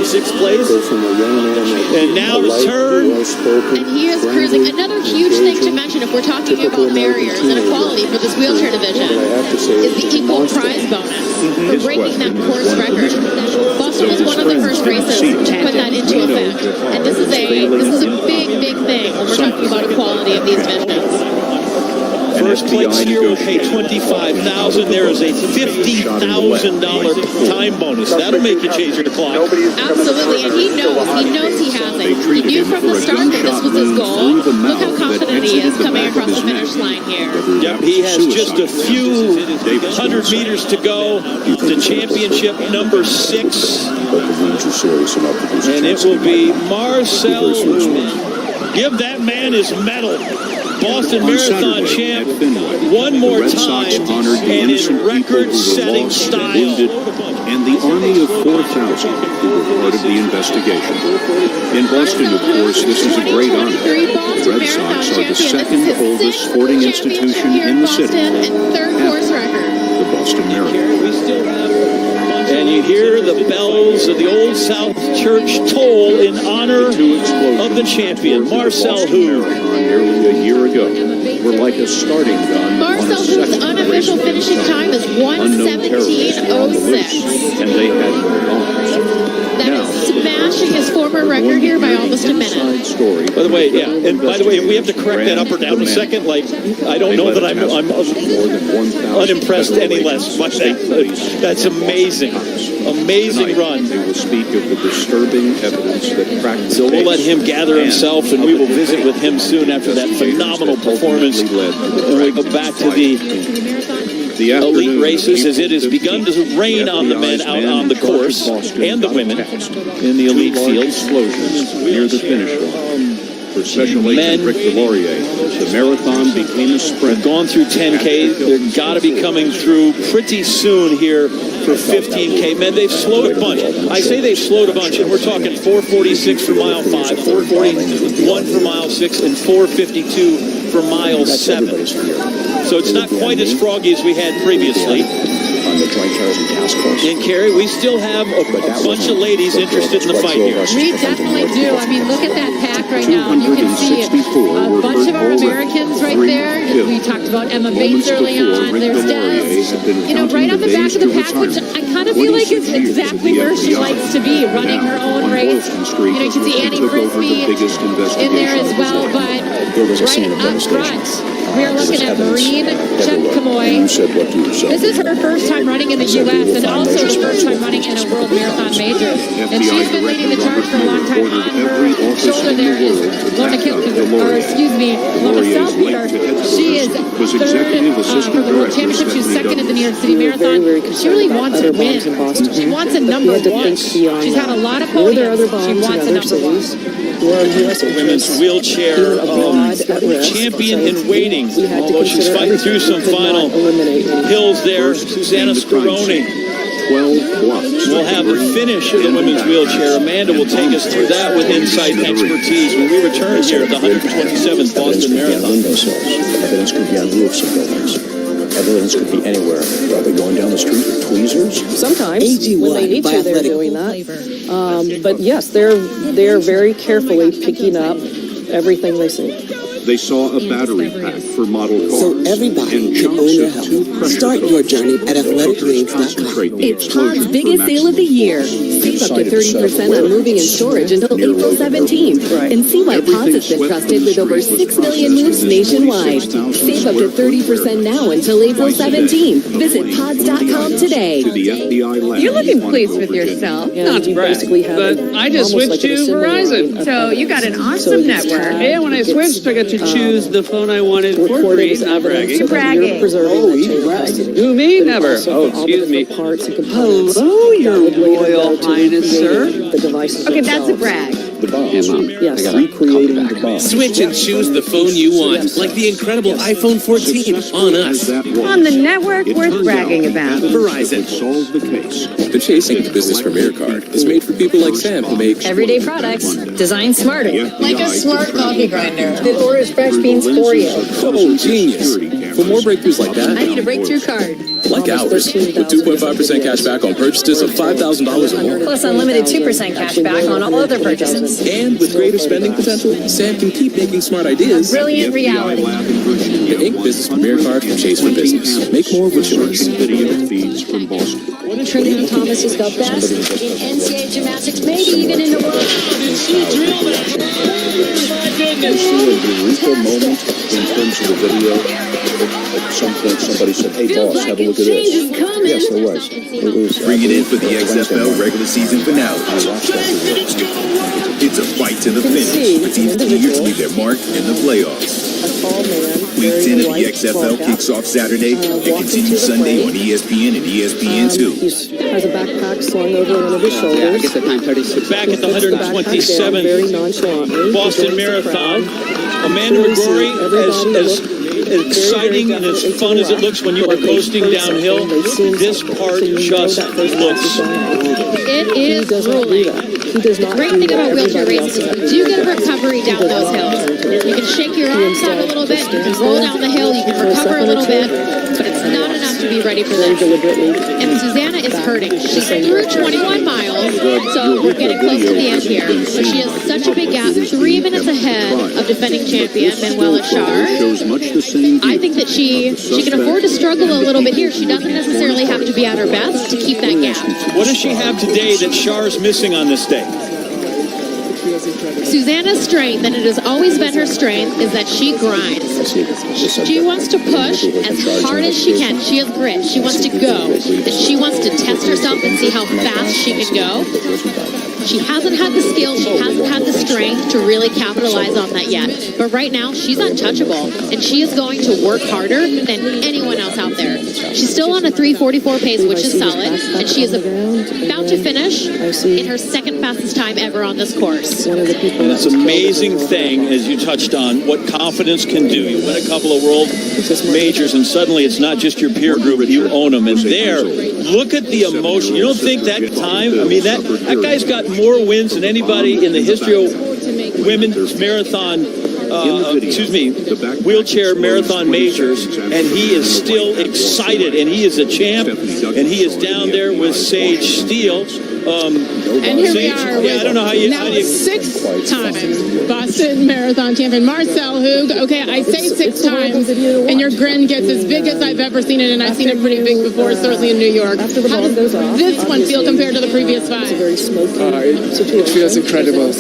sixth place. And now the turn. And he is cruising. Another huge thing to mention if we're talking about barriers and equality for this wheelchair division is the equal prize bonus for breaking that course record. Boston was one of the first races to put that into effect. And this is a big thing when we're talking about equality of these divisions. First place here will pay $25,000. There is a $50,000 time bonus. That'll make you change your clock. Absolutely, and he knows he has it. He knew from the start that this was his goal. Look how confident he is coming across the finish line here. Yep, he has just a few 100 meters to go to championship number 6. And it will be Marcel. Give that man his medal. Boston Marathon champ one more time and in record-setting style. And the army of 4,000 who were part of the investigation. In Boston, of course, this is a great honor. The Red Sox are the second oldest sporting institution in the city. And third course record. The Boston Marathon. And you hear the bells of the Old South Church toll in honor of the champion, Marcel Hu. Nearly a year ago, were like a starting gun. Marcel Hu's unofficial finishing time is 1:17:06. And they had bombs. That is smashing his former record here by almost a minute. By the way, we have to correct that up or down a second. Like, I don't know that I'm unimpressed any less by that. That's amazing. Amazing run. They will speak of the disturbing evidence that cracked. So we'll let him gather himself, and we will visit with him soon after that phenomenal performance. And we'll go back to the elite races as it has begun to rain on the men out on the course and the women in the elite field. Explosions near the finish line. For Special Agent Rick Delorier, the marathon became a sprint. They've gone through 10K. They've got to be coming through pretty soon here for 15K. Men, they've slowed a bunch. I say they've slowed a bunch, and we're talking 4:46 for mile 5, 4:41 for mile 6, and 4:52 for mile 7. So it's not quite as froggy as we had previously. And Carrie, we still have a bunch of ladies interested in the fight here. We definitely do. I mean, look at that pack right now. You can see a bunch of our Americans right there. We talked about Emma Bates early on. There's Des. Right on the back of the pack, which I kind of feel like is exactly where she likes to be, running her own race. You can see Annie Frisbee in there as well, but right up front, we are looking at Maureen Chepkamoy. This is her first time running in the U.S. and also the first time running in a World Marathon Major. And she's been leading the charge for a long time. On her shoulder there is Lona Saltpeter. She is third for the World Championship. She's second in the New York City Marathon. She really wants to win. She wants a number one. She's had a lot of podiums. She wants a number one. Women's wheelchair champion in waiting, although she's fighting through some final hills there. Susanna Scaroni 12 blocks. We'll have the finish of the women's wheelchair. Amanda will take us through that with insight and expertise when we return here at the 127th Boston Marathon. Evidence could be on roofs of buildings. Evidence could be anywhere. Probably going down the street with tweezers. Sometimes, when they need to, they're doing that. But yes, they're very carefully picking up everything they see. They saw a battery pack for model cars. So everybody can own your health. Start your journey at athleticgreens.com. It's Pod's biggest sale of the year. Save up to 30% on moving and storage until April 17th. And see why Pods has been trusted with over 6 million moves nationwide. Save up to 30% now until April 17th. Visit pods.com today. You're looking pleased with yourself. Not to brag, but I just switched to Verizon. So you got an awesome network. Yeah, when I switched, I got to choose the phone I wanted for free. Not bragging. You're bragging. Who, me? Never. Oh, excuse me. Hello, your royal highness, sir. Okay, that's a brag. The bomb. Yes. Recreating the bomb. Switch and choose the phone you want, like the incredible iPhone 14 on us. On the network worth bragging about. Verizon. Solve the case. The Chasing Business Premier card is made for people like Sam who make Everyday products, designed smarter. Like a smart coffee grinder. That orders fresh beans for you. Oh, genius. For more breakthroughs like that, I need a breakthrough card. like ours, with 2.5% cash back on purchases of $5,000 or more. Plus unlimited 2% cash back on all other purchases. And with greater spending potential, Sam can keep making smart ideas. Brilliant reality. The Inc. Business Premier Card from Chase for Business. Make more with yours. Video feeds from Boston. Trinity Thomas is the best in NCAA gymnastics, maybe even in the world. Did she drill that? Oh, my goodness. Eureka moment in terms of the video. At some point, somebody said, "Hey, boss, have a look at this." Yes, there was. Bring it in for the XFL regular season finale. It's a fight to the finish, with teams eager to leave their mark in the playoffs. Week 10 of the XFL kicks off Saturday and continues Sunday on ESPN and ESPN2. He has a backpack slung over one of his shoulders. Back at the 127th very nonchalantly. Boston Marathon, Amanda McGrory, as exciting and as fun as it looks when you are coasting downhill, this part just looks... It is grueling. The great thing about wheelchair races is you do get a recovery down those hills. You can shake your arms out a little bit, you can roll down the hill, you can recover a little bit, but it's not enough to be ready for this. And Susanna is hurting. She's through 21 miles, so we're getting close to the end here. But she has such a big gap, 3 minutes ahead of defending champion Manuela Schar. I think that she can afford to struggle a little bit here. She doesn't necessarily have to be at her best to keep that gap. What does she have today that Schar's missing on this day? Susanna's strength, and it has always been her strength, is that she grinds. She wants to push as hard as she can. She has grit. She wants to go. And she wants to test herself and see how fast she can go. She hasn't had the skill, she hasn't had the strength to really capitalize on that yet. But right now, she's untouchable, and she is going to work harder than anyone else out there. She's still on a 3:44 pace, which is solid, and she is about to finish in her second fastest time ever on this course. And it's an amazing thing, as you touched on, what confidence can do. You win a couple of world majors, and suddenly it's not just your peer group, you own them. And there, look at the emotion. You don't think that time, I mean, that guy's got more wins than anybody in the history of women's marathon, wheelchair marathon majors, and he is still excited, and he is a champ, and he is down there with Sage Steele. And here we are with I don't know how you, now six-time Boston Marathon champion Marcel Hoog. Okay, I say 6 times, and your grin gets as big as I've ever seen it, and I've seen it pretty big before, certainly in New York. How does this one feel compared to the previous 5? It feels incredible.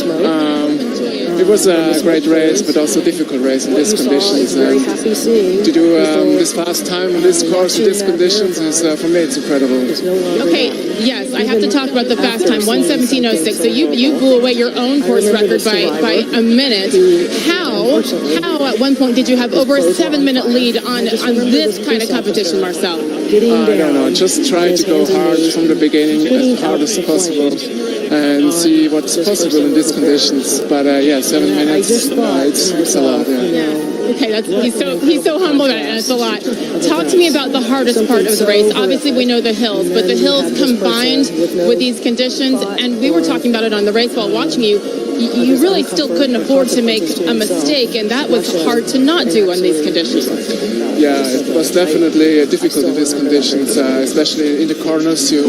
It was a great race, but also a difficult race in these conditions. And to do this fast time in this course in these conditions is, for me, it's incredible. Okay, yes, I have to talk about the fast time, 1:17:06. So you blew away your own course record by a minute. How at one point did you have over a 7-minute lead on this kind of competition, Marcel? I don't know, just try to go hard from the beginning, as hard as possible, and see what's possible in these conditions. But 7 minutes, it's a lot. Okay, he's so humble, and it's a lot. Talk to me about the hardest part of the race. Obviously, we know the hills, but the hills combined with these conditions, and we were talking about it on the race while watching you. You really still couldn't afford to make a mistake, and that was hard to not do on these conditions. Yeah, it was definitely difficult in these conditions, especially in the corners. You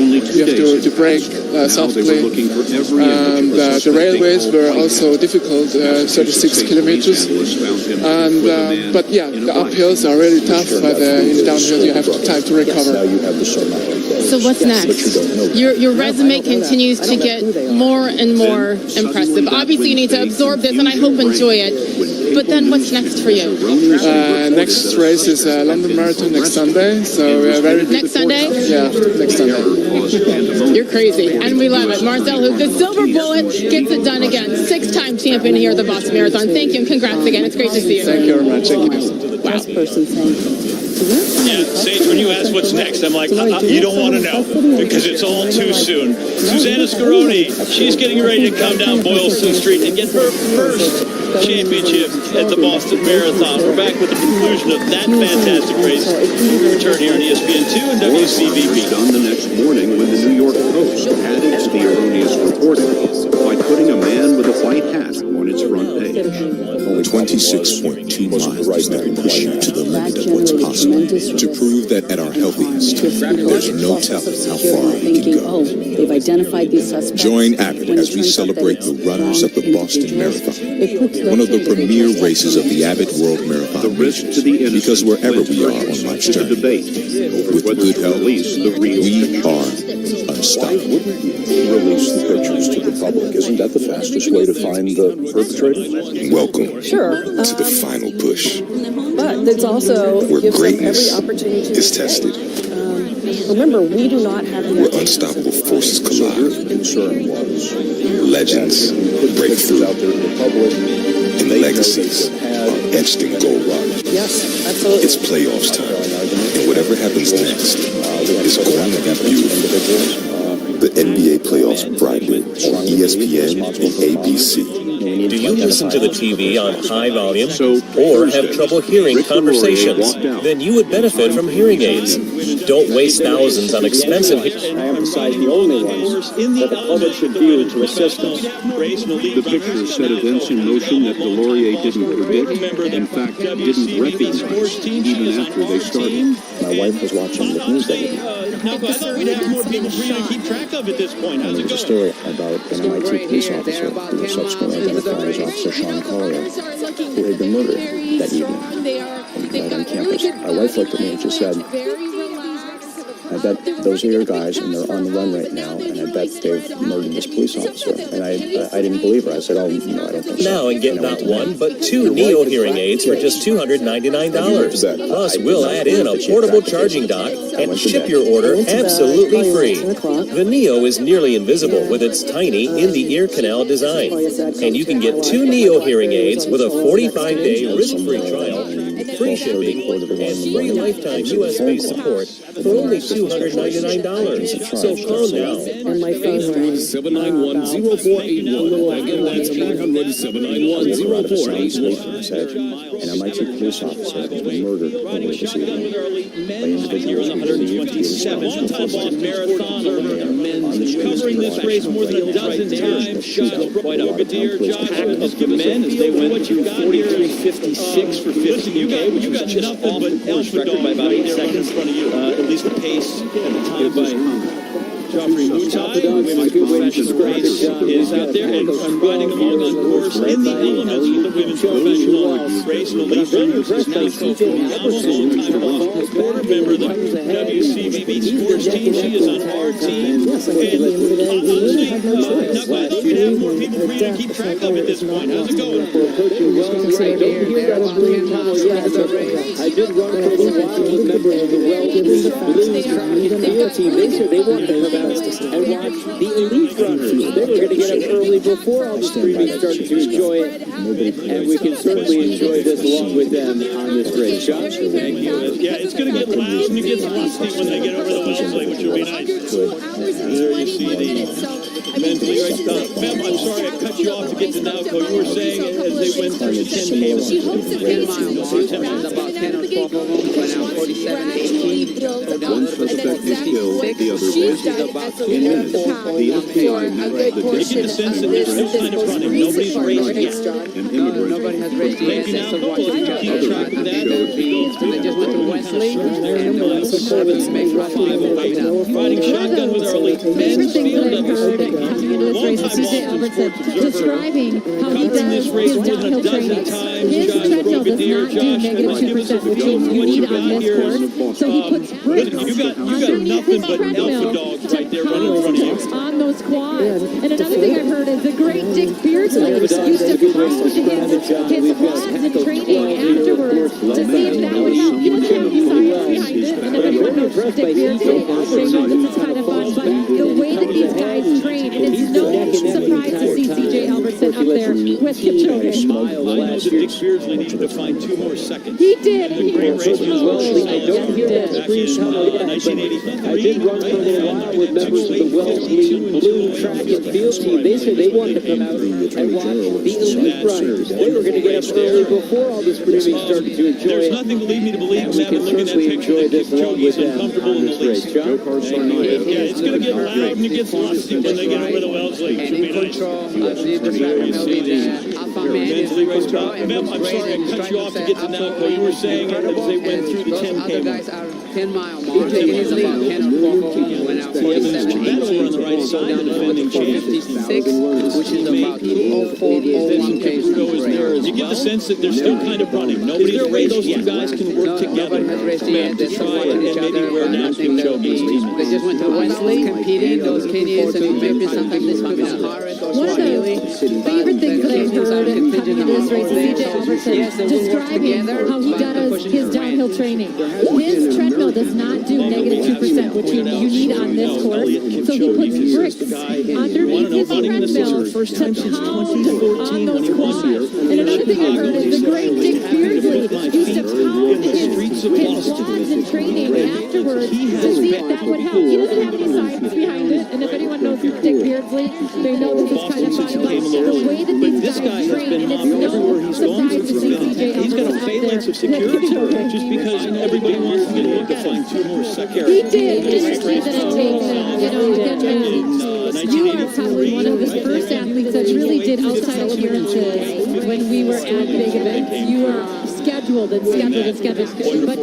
have to brake softly. The railways were also difficult, 36 kilometers. But the uphills are really tough, but in the downhill you have time to recover. So what's next? Your resume continues to get more and more impressive. Obviously, you need to absorb this, and I hope enjoy it. But then what's next for you? Next race is London Marathon next Sunday. So next Sunday? Yeah, next Sunday. You're crazy, and we love it. Marcel Hoog, the silver bullet, gets it done again. 6-time champion here at the Boston Marathon. Thank you, and congrats again. It's great to see you. Thank you very much. Thank you. Wow. Yeah, Sage, when you ask what's next, I'm like, you don't want to know, because it's all too soon. Susanna Scaroni, she's getting ready to come down Boylston Street and get her first championship at the Boston Marathon. We're back with the conclusion of that fantastic race. We return here on ESPN2 and WCVB. Done the next morning when the New York Post added to the erroneous reporting by putting a man with a white hat on its front page. 26.2 miles that push you to the limit of what's possible. to prove that at our healthiest, there's no telling how far we can go. Oh, they've identified these suspects. Join Abbott as we celebrate the runners of the Boston Marathon, one of the premier races of the Abbott World Marathon Races, because wherever we are on life's journey, with good health, we are unstoppable. Wouldn't you release the pictures to the public? Isn't that the fastest way to find the perpetrator? Welcome Sure. to the final push, But it's also where gives them every greatness opportunity to is tested, remember, we do not have the where unstoppable forces So your collide, concern was legends break pictures through, out there to the public. and legacies are etched in gold. Yes, absolutely. It's playoffs time, and whatever happens next is going to be beautiful. The NBA playoffs Friday on ESPN and ABC. Do you listen to the TV on high volume or have trouble hearing conversations? Then you would benefit from hearing aids. Don't waste thousands on expensive. I emphasize the only ones that the public should view to assist us. The picture set events in motion that Delorier didn't predict, in fact, didn't recognize, even after they started. My wife was watching the news that evening. Now, I thought we'd have more people for you to keep track of at this point. How's There it was a going? story about an MIT police officer who was subsequently identified as Officer Sean Collier, who had been murdered that evening right on campus. My wife looked at me and she said, I bet those are your guys and they're on the run right now, and I bet they've murdered this police officer. And I didn't believe her. I said, oh, no, I don't think so. Now and get And I not went to one, bed. but two Neo hearing aids for just $299. Plus, we'll add in a portable charging dock and ship your order absolutely free. The Neo is nearly invisible with its tiny in-the-ear canal design. And you can get two Neo hearing aids with a 45-day risk-free trial, free shipping, and free lifetime U.S.-based support for only $299. So call now. And my phone rang. 791-0481. Again, that's 800-791-0481. An MIT police officer has been murdered earlier this evening by individuals who believe he is Boston marathoner, covering this race more than a dozen times. Quite a brigadier job of the men as they went to 43.56 for 50. You got nothing but alpha dog by about 8 seconds in front of you. At least the pace at the time by Joffrey Mutai, women's professional race is out there and riding along on course in the elements of the women's professional race. The lead runners is now almost all-time Boston quarter member of the WCBB sports team. She is on our team. And honestly, not glad we'd have more people for you to keep track of at this point. How's it going? I did run for a little while with members of the Wells Blues track and field team. They said they wanted to come out and watch the elite runners. They were going to get up early before all the streaming started to enjoy it, and we can certainly enjoy this along with them on this race. John? Thank you. Yeah, it's going to get loud and it gets rusty when they get over the Wellesley, which will be nice. There you see the men's race. Mem, I'm sorry I cut you off to get to Nowco. You were saying as they went through the 10 miles. 10 miles. About 10 or 12 of them, but now 47, 18. One suspect is killed, the other wounded. In minutes, the FBI met the You get the sense that there's no sign of running. Nobody's raced yet. an immigrant Nobody has raced yet. Maybe now So watching keep track of that. they just went to Wesley, and Wesley may run 5:08. Riding shotgun with our elite men's field describing how he does his downhill training. His treadmill does not do negative 2%, which you need on this course. So he puts bricks You got underneath nothing his but alpha treadmill dogs to right there running in front of you. on those quads. And another thing I've heard is the great Dick Beardsley used to post his quads and training afterwards to see if that was help. He was very science behind it. And I've heard of Dick Beardsley. This is kind of fun, but the way that these guys train, and it's no surprise to see CJ Albertson up there with Kipchoge. I know that Dick Beardsley needed to find 2 more seconds. He did. Great race. I don't hear that scream come out yet, but I did run for a little while with members of the Wellesley Blue track and field team. They said they wanted to come out and watch the elite runners. They were going to get up early before all this streaming started to enjoy There's it. nothing to lead me to believe, And we Matt, can looking at that certainly picture, enjoy that this along Kipchoge is with them uncomfortable on in the this race. least. John? Yeah, it's going to get loud and it gets lusty when they get over the Wellesley. It And should in be nice. control of the track and field team. Mentally race. Mem, I'm sorry I cut you off to get to Nalco. You were saying as they went through the 10K mark. 10-mile mark. He is about 10 or 12 went out 47. Over on the right side, the defending champ. 56, which is about 204.01 pace. You get the sense that they're still kind of running. Nobody's raced. Those two guys can work together to try and maybe wear down Kipchoge's team. They just went to Wesley competing. Those Kenyans and maybe sometimes this could be Harris or One of the favorite things that I've heard coming to this race is CJ Albertson describing how he does his downhill training. His treadmill does not do -2%, which you need on this course. So he puts bricks underneath his treadmill to pound on those quads. And another thing I heard is the great Dick Beardsley used to pound his quads in training afterwards to see if that would help. He doesn't have any science behind it, and if anyone knows Dick Beardsley, they know this is kind of funny, but the way that these guys train, and it's no surprise to see CJ He's got a phalanx of security just because everybody wants to get a look at him. Two more seconds. He did energy that it takes, again, you are probably one of the first athletes that really did outside appearances when we were at big events. You are scheduled. But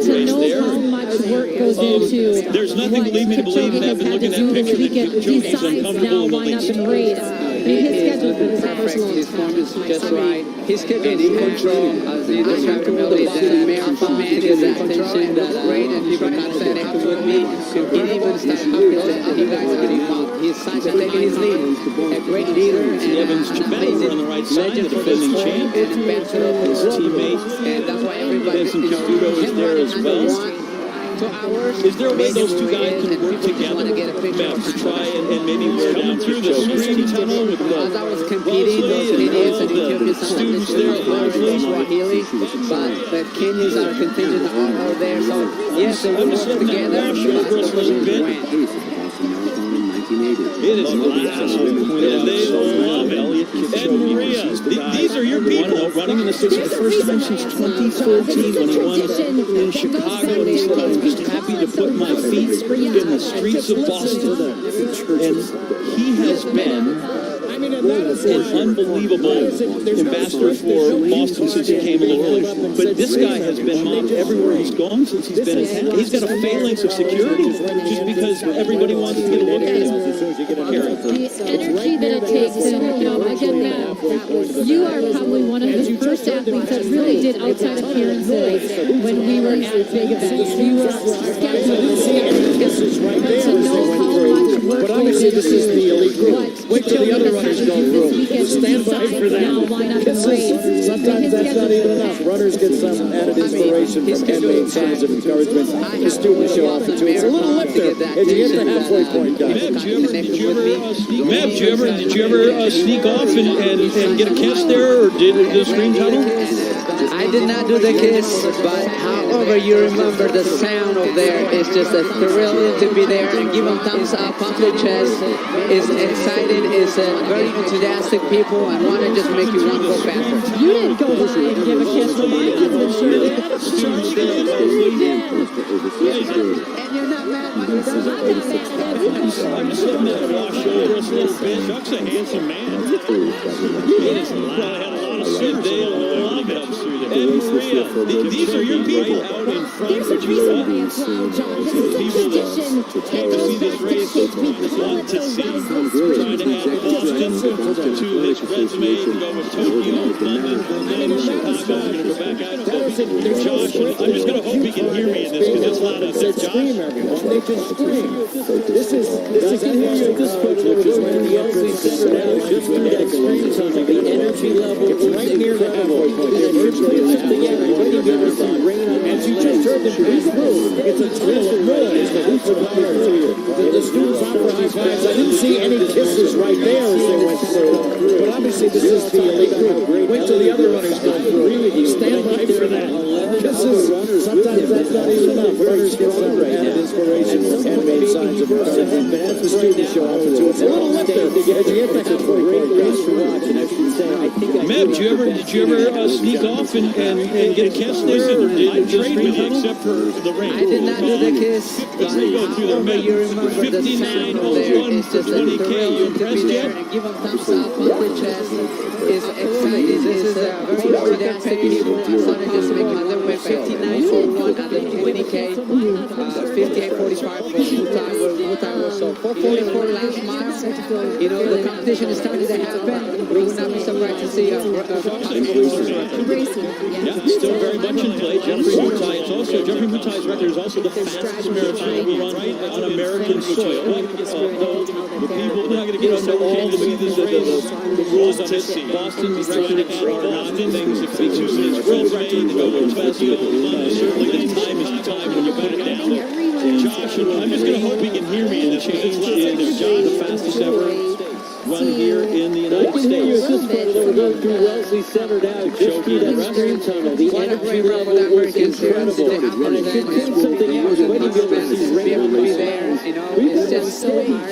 to know how much work goes into there's nothing to lead me to believe that I've been looking at pictures that besides now line up and race. His schedule for this personal. His form is just right. His schedule is in control. As you described earlier, the marathon man is attention. That's great, and people can set it with me. He even started calculating. You guys already found his size and taking his lead. A great leader and Evans Chibet on the right side, the defending champ. and ambassador of his teammate. And that's why everybody Benson Castudo is there as well. Is there a way those two guys can work together to try and maybe wear down through the screen tunnel with as I was competing, those Kenyans and Ethiopians, sometimes they speak largely Swahili, but the Kenyans are contingent all there, so yes, they will work together, It is last, and they love it. And Maria, these are your people running in the city for the first time since 2014 when he won in Chicago. And he said, I'm just happy to put my feet in the streets of Boston. And he has been an unbelievable ambassador for Boston since he came a little early. But this guy has been mobbed everywhere he's gone since he's been in town. He's got a phalanx of security just because everybody wants to get a look at him. The energy that it takes, and again, you are probably one of the first athletes that really did outside appearances when we were at big events. You are scheduled to know how much work but obviously this is the elite group. Wait till the other runners go through. Stand by for that. Sometimes that's not even enough. Runners get some added inspiration from campaign signs of encouragement. The students show off too. It's a little lift there as you get the halfway point, guys. Meb, did you ever sneak off and get a kiss there, or did the screen tunnel? I did not do the kiss, but however you remember the sound of there is just a thrill to be there and give them thumbs up on the chest. Is excited, is very enthusiastic people and want to just make you want to go faster. You didn't go by and give a kiss to my husband, sure did. And you're not mad about it. I'm not mad at it. I'm just letting that wash over us a little bit. Chuck's a handsome man. He probably had a lot of sin. They love it up through there. And Maria, these are your people out in front. There's a reason why as well, John. This is a tradition. To see this race, want to see. Trying to add Boston to his resume to go with Tokyo, London, and Chicago. I'm going to go back out to Josh. I'm just going to hope he can hear me in this because it's loud out there. Josh? They can scream. This is this photo is where the Elsie Center now just through that screen tunnel. The energy level is right near the halfway point. They're virtually in the halfway point. As you just heard them breathe through, it's a thrill of noise that we put on there earlier. The students offer high fives. I didn't see any kisses right there as they went through. But obviously this is the elite group. Wait till the other runners go through. Stand by for that. Kisses. Sometimes that's not even enough. Runners get some added inspiration from handmade signs of encouragement. The students show off too. It's a little lift there as you get the halfway point. Meb, did you ever sneak off and get a kiss there? Or did trade with you except for the ring? I did not do the kiss. Let's go through there, Meb. You remember 59.01 for 20K. You impressed yet? Give them thumbs up on the chest. Is excited. This is a very enthusiastic people. I started just making a little bit 59.41 at the 20K. 58.45 for Mutai was so 4:44 last mile. You know, the competition is starting to happen. We would not be surprised to see a still very much in play. Jeffrey Mutai. It's also Jeffrey Mutai's record is also the fastest marathon ever run on American soil. The people, we're not going to get into all the rules on this. Boston's record are not things that can be too soon. It's world record to go to fast. Certainly, the time is the time when you put it down. Josh, I'm just going to hope he can hear me in this change. Is John the fastest ever run here in the United States? We're going through Wellesley Center now, just through that stream tunnel. The energy level is incredible. And if you're doing something else, when you go to see regularly there, it's just so hard.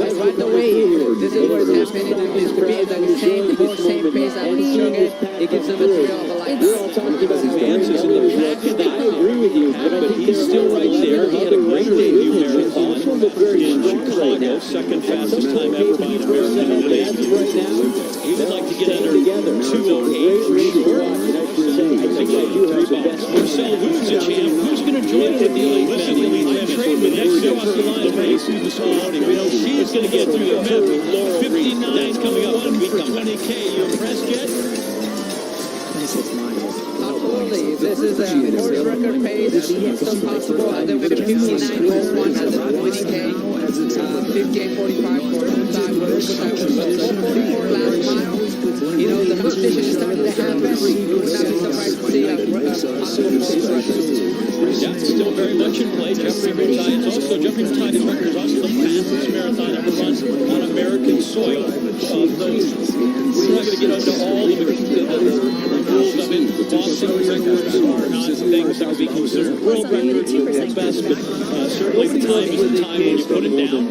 Right away, this is what's happening. It's to be at the same pace as Kipchoge. It gives them a thrill of a lifetime. We're all talking about the advances in the pack, and I agree with you, but he's still right there. He had a great debut marathon in Chicago, second fastest time ever by an American. He would like to get under 2:08 for sure. Marcel, who's a champ? Who's going to join him with the elite men? I trained with next across the line for Susan Saloni. She's going to get through the Met with Laura 59 coming up for 20K. You impressed yet? Absolutely. This is a world record pace. It's impossible. And then with 59.1 at the 20K, 58.45 for Mutai. 4:44 last mile. You know, the competition is starting to happen. We would not be surprised to see a yeah, still very much in play. Jeffrey Mutai. It's also Jeffrey Mutai's record is also the fastest marathon ever run on American soil. We're not going to get into all the rules of it. Boston records are not things that would be considered world records or world best, but certainly the time is the time when you put it down.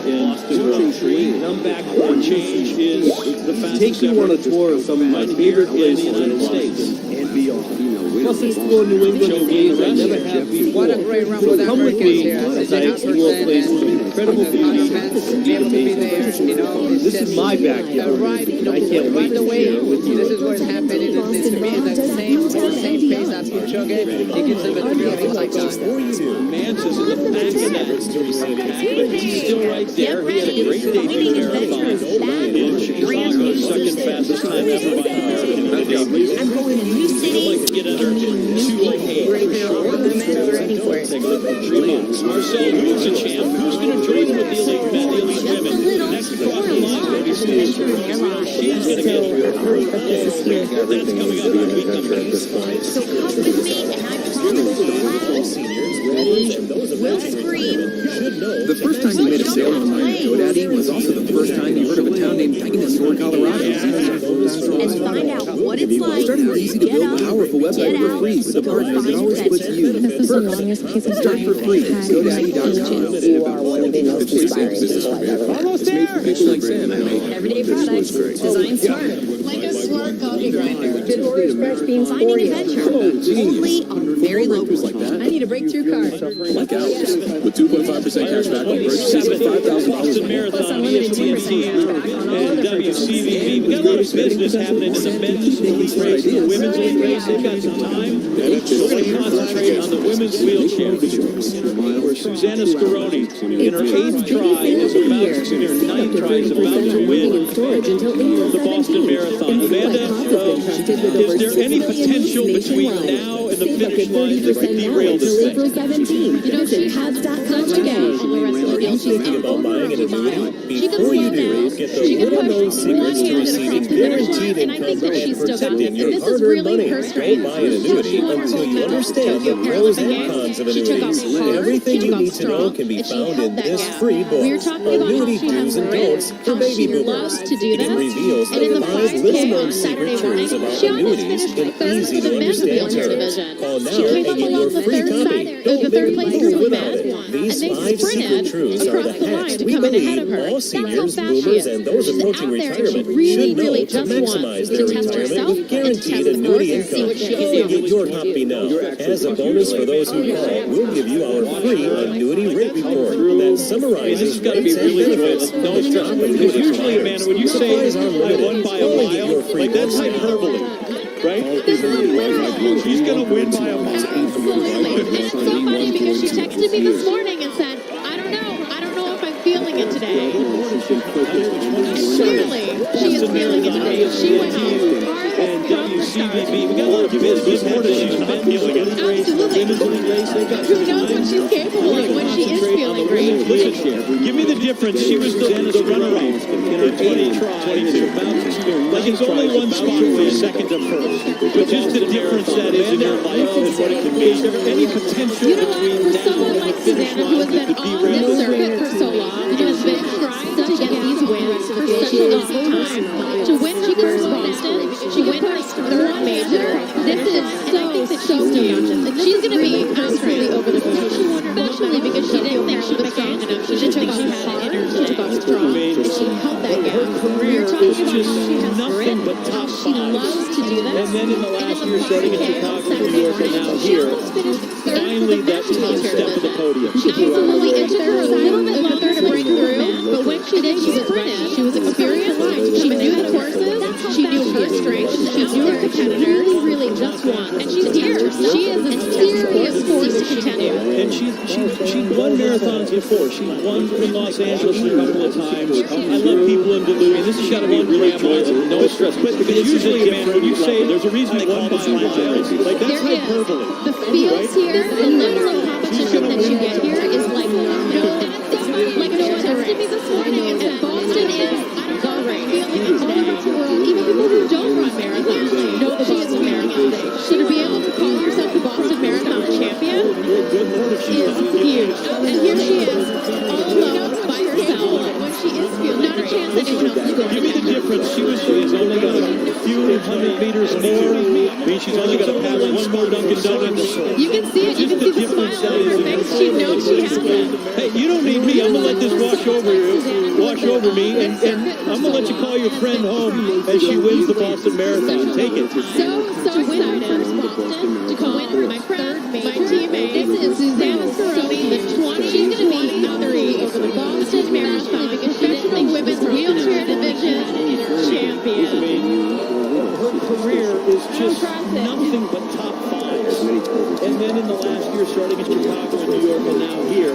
Boston Grand Prix. Comeback or change is the fastest. Take you on a tour of some of my favorite places in the United States and beyond. Plus, explore New England ways I never have before. What a great run with Come with me Americans as I explore places with incredible beauty and amazing places. This is my backyard. I can't wait to share it with you. This is what's happening. It's to me the same pace as Kipchoge. It gives them a thrill like that. Mance is in the back of that, but he's still right there. He had a great debut marathon in Chicago, second fastest time ever by an American. I'm going to new city. I'd like to get under 2:08. Marcel, who's a champ? Who's going to join with the elite men, the elite women? Next across the line, maybe she's going to get through her. That's coming up when we come back. So come with me, and I promise you, we'll scream. The first time you made a sale online with GoDaddy was also the first time you heard of a town named Dinosaur, Colorado. And find out what it's like. Starting with easy to build, powerful website for free with a partner that always puts you first. Start for free at GoDaddy.com. You are one of the most inspiring people I've ever met. Almost there. People like Sam and me. Everyday products, designed smart. Like a smart coffee grinder. Glorious fresh beans, finding adventure. Only on very low. I need a breakthrough card. Like ours. With 2.5% cash back on purchases of $5,000. Boston Marathon, ESPN, and WCVB. We got a lot of business happening in the men's elite race, the women's elite race. They've got some time. We're going to concentrate on the women's wheelchair, where Susanna Scaroni, in her 8th try, is about to win the Boston Marathon. Amanda, is there any potential between now and the finish line that could derail this thing? April 17th. Visit HUBs.com today. Thinking about buying an annuity? Before you do, get the little-known secrets to receiving guaranteed income and protecting your hard-earned money. Don't buy an annuity until you understand the pros and cons of annuities. Everything you need to know can be found in this free book, Annuity Do's and Don'ts for Baby Boomers. It reveals the 5 little-known secret truths about annuities in easy-to-understand terms. Call now and get your free copy. Don't make a move without it. These 5 secret truths are the hacks we believe all seniors, boomers, and those approaching retirement should know to maximize maximize their retirement with guaranteed annuity income. Get your copy now. As a bonus for those who call, we'll give you our free annuity rate report that summarizes rates and benefits. No stress. Because usually, man, when you say I won by a mile, like that's hyperbole, right? She's going to win by a mile. Absolutely. And it's so funny because she texted me this morning and said, I don't know if I'm feeling it today. Clearly, she is feeling it today. She went home hard from the start. We got a lot of business morning. She's not feeling it. Absolutely. Who knows what she's capable of when she is feeling great? Give me the difference. She was the runner-up in her 22. Like it's only one spot for second to first. But just the difference that is in your life and what it can be. Is there any potential between now someone and like the finish Susanna, who line has been on this circuit for so long, has been trying to get these wins for such a long time. To win her first Boston, she win her third major. This is so huge. She's going to be absolutely over the moon, especially because she didn't think she was strong enough. She didn't think she had it in her to go strong. She held that gap. You're talking about how she has grit, how she loves to do this. And then in the last year, starting in Chicago, New York, and now here, finally that top step of the podium. She absolutely, it took her a little bit longer to break through, but when she did, she was ready. She was experienced. She knew the courses. She knew her strengths. She knew her competitors. Really just won. And she's here. She is a serious force to continue. And she won marathons before. She won in Los Angeles a couple of times. I love people in Duluth. And this has got to be really amazing. No stress. But usually, man, when you say there's a reason they call this race, like that's hyperbole. The fields here, the level of competition that you get here is like no other race. This morning, and Boston is the race. All around the world, even people who don't run marathons know the Boston Marathon. So to be able to call yourself the Boston Marathon champion is huge. And here she is, all alone by herself. When she is feeling not a chance anyone else is going to give me the difference. She's only got a few hundred meters more. I mean, she's only got to pass one more Dunkin' Donuts. You can see it. You can see the smile on her face. She knows she has it. Hey, you don't need me. I'm going to let this wash over me, and I'm going to let you call your friend home as she wins the Boston Marathon. Take it. So excited to call my friend, my teammate. This is Susanna Scaroni, the 20. She's going to be #3 over the Boston Marathon professional women's wheelchair division champion. Her career is just nothing but top 5. And then in the last year, starting in Chicago and New York, and now here,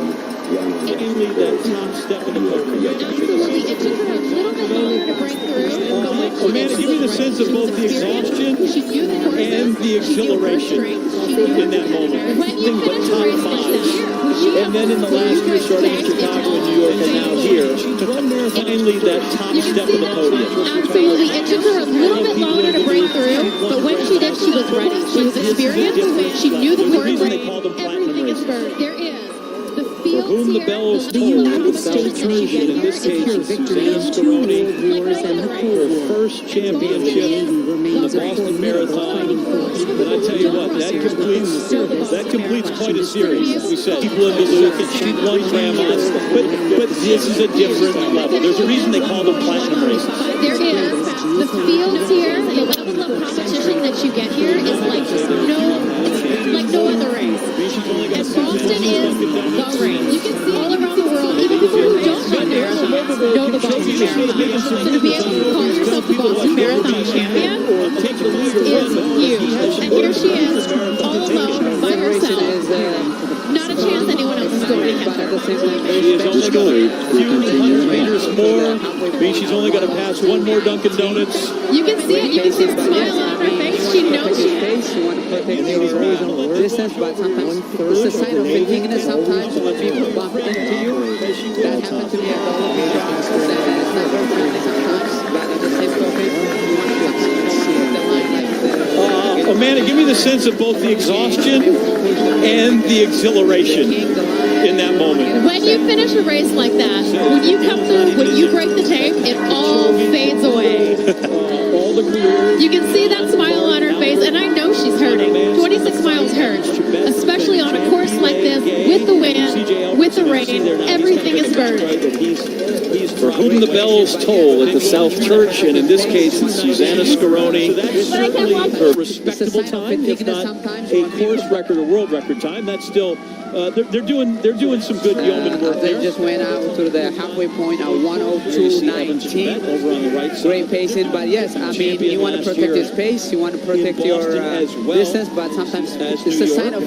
finally that top step in the podium. Absolutely. It took her a little bit longer to break through. Amanda, give me the sense of both the exhaustion and the exhilaration in that moment. Nothing but top 5. And then in the last year, starting in Chicago and New York, and now here, finally that top step of the podium. Absolutely. It took her a little bit longer to break through, but when she did, she was ready. She was experienced. She knew the course. Everything is burned. There is. For whom the bell is tolled, the States nation, in this case, Susanna Scaroni, her first championship in the Boston Marathon. And I tell you what, that completes quite a series. As we said, people in Duluth, and she won grandmas, but this is a different level. There's a reason they call them platinum races. There is. The fields here, the level of competition that you get here is like no other race. And Boston is the race. You can see all around the world, even people who don't run marathons know the Boston Marathon. So to be able to call yourself the Boston Marathon champion is huge. And here she is, all alone, by herself. Not a chance anyone else is going to catch her. She has only got a few hundred meters more. I mean, she's only got to pass one more Dunkin' Donuts. You can see it. You can see the smile on her face. She knows she is. You want to protect maybe reasonable distance, but sometimes it's a sign of fatigueness. Sometimes when people bump into you, that happened to me a couple of years ago. It's not very friendly sometimes, but at the same token, you want to see the line like the... Amanda, give me the sense of both the exhaustion and the exhilaration in that moment. When you finish a race like that, when you come through, when you break the tape, it all fades away. You can see that smile on her face, and I know she's hurting. 26 miles hurts, especially on a course like this, with the wind, with the rain. there now. Everything is burned. For whom the bells toll at the South Church, and in this case, it's Susanna Scaroni. So that's certainly a respectable time, if not a course record or world record time. That's still they're doing some good yeoman work They there. just went out to the halfway point at 102.19. Over on the right side. Great pacing, but yes, I mean, you want to protect your space, you want to protect your distance, but sometimes it's a sign of